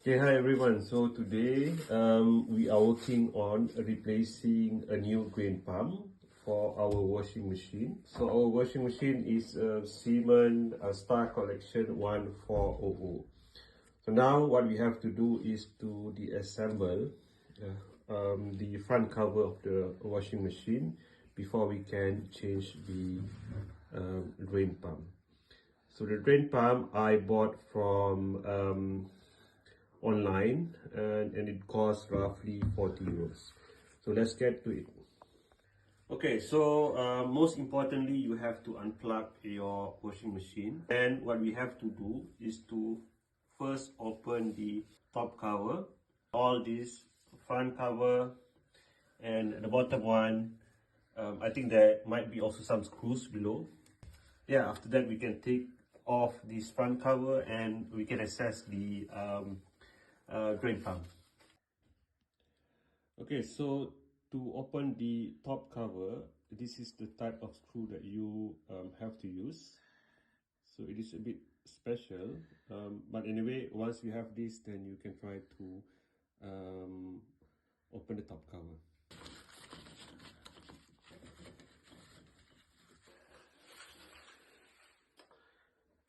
Okay, hi everyone. So today we are working on replacing a new drain pump for our washing machine. So our washing machine is a Siemens Star Collection 1400. So now what we have to do is to deassemble the front cover of the washing machine before we can change the drain pump. So the drain pump I bought from online and it costs roughly 40 euros. So let's get to it. Okay, so most importantly, you have to unplug your washing machine. And what we have to do is to first open the top cover, all this front cover and the bottom one. I think there might be also some screws below. Yeah, after that we can take off this front cover and we can access the drain pump. Okay, so to open the top cover, this is the type of screw that you have to use. So it is a bit special, but anyway, once you have this, then you can try to open the top cover.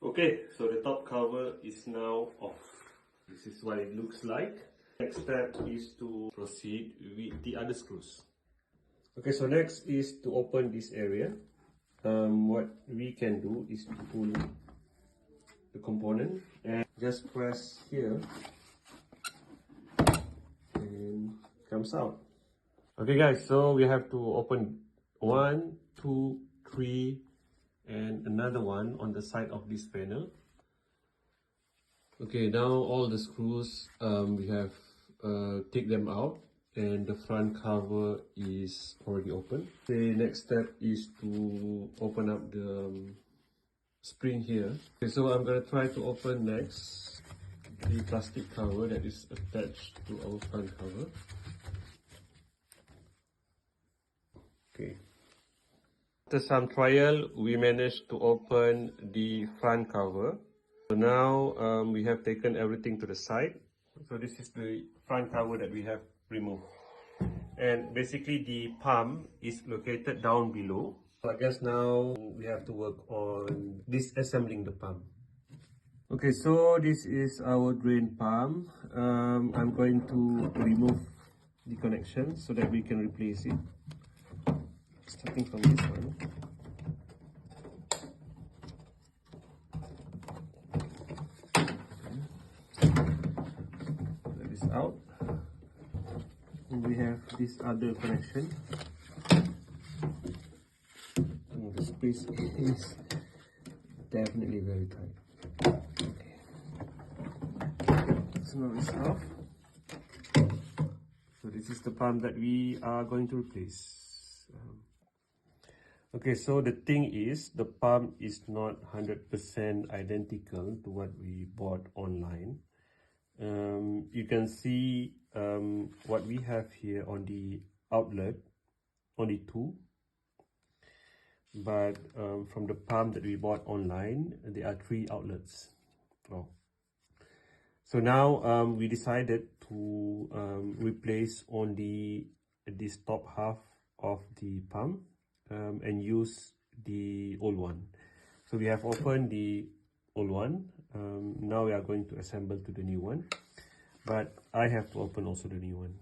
Okay, so the top cover is now off. This is what it looks like. Next step is to proceed with the other screws. Okay, so next is to open this area. What we can do is to pull the component and just press here and comes out. Okay guys, so we have to open 1, 2, 3 and another one on the side of this panel. Okay, now all the screws we have take them out and the front cover is already open. The next step is to open up the spring here. Okay, so I'm gonna try to open next the plastic cover that is attached to our front cover. Okay. After some trial, we managed to open the front cover. So now we have taken everything to the side. So this is the front cover that we have removed. And basically the pump is located down below. So I guess now we have to work on disassembling the pump. Okay, so this is our drain pump. I'm going to remove the connection so that we can replace it. Starting from this one. That is out. And we have this other connection. And the space is definitely very tight. Okay. So now it's off. So this is the pump that we are going to replace. Okay, so the thing is, the pump is not 100% identical to what we bought online. You can see what we have here on the outlet, only two. But from the pump that we bought online, there are 3 outlets. Oh. So now we decided to replace only this top half of the pump and use the old one. So we have opened the old one. Now we are going to assemble to the new one, but I have to open also the new one.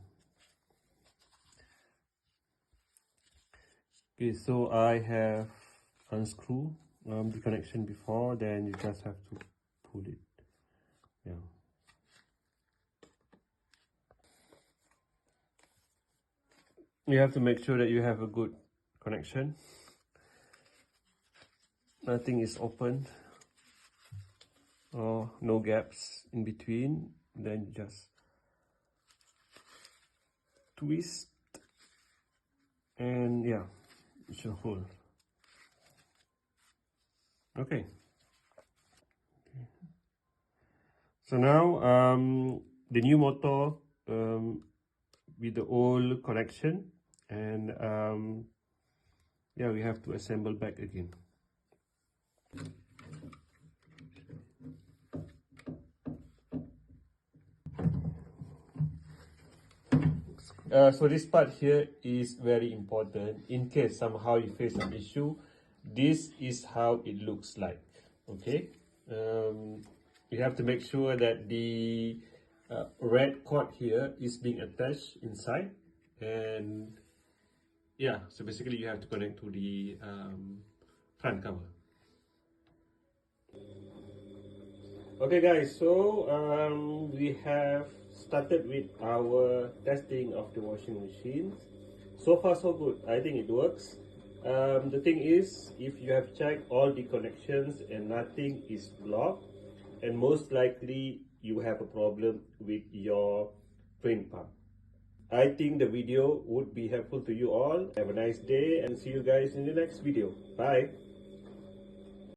Okay, so I have unscrewed the connection before, then you just have to pull it. Yeah. You have to make sure that you have a good connection. Nothing is open or no gaps in between. Then you just twist and yeah, it should hold. Okay. So now the new motor with the old connection, and yeah, we have to assemble back again. So this part here is very important. In case somehow you face an issue, this is how it looks like. Okay, you have to make sure that the red cord here is being attached inside, and yeah, so basically you have to connect to the front cover. Okay guys, so we have started with our testing of the washing machine. So far so good, I think it works. The thing is, if you have checked all the connections and nothing is blocked, and most likely you have a problem with your drain pump. I think the video would be helpful to you all. Have a nice day and see you guys in the next video. Bye.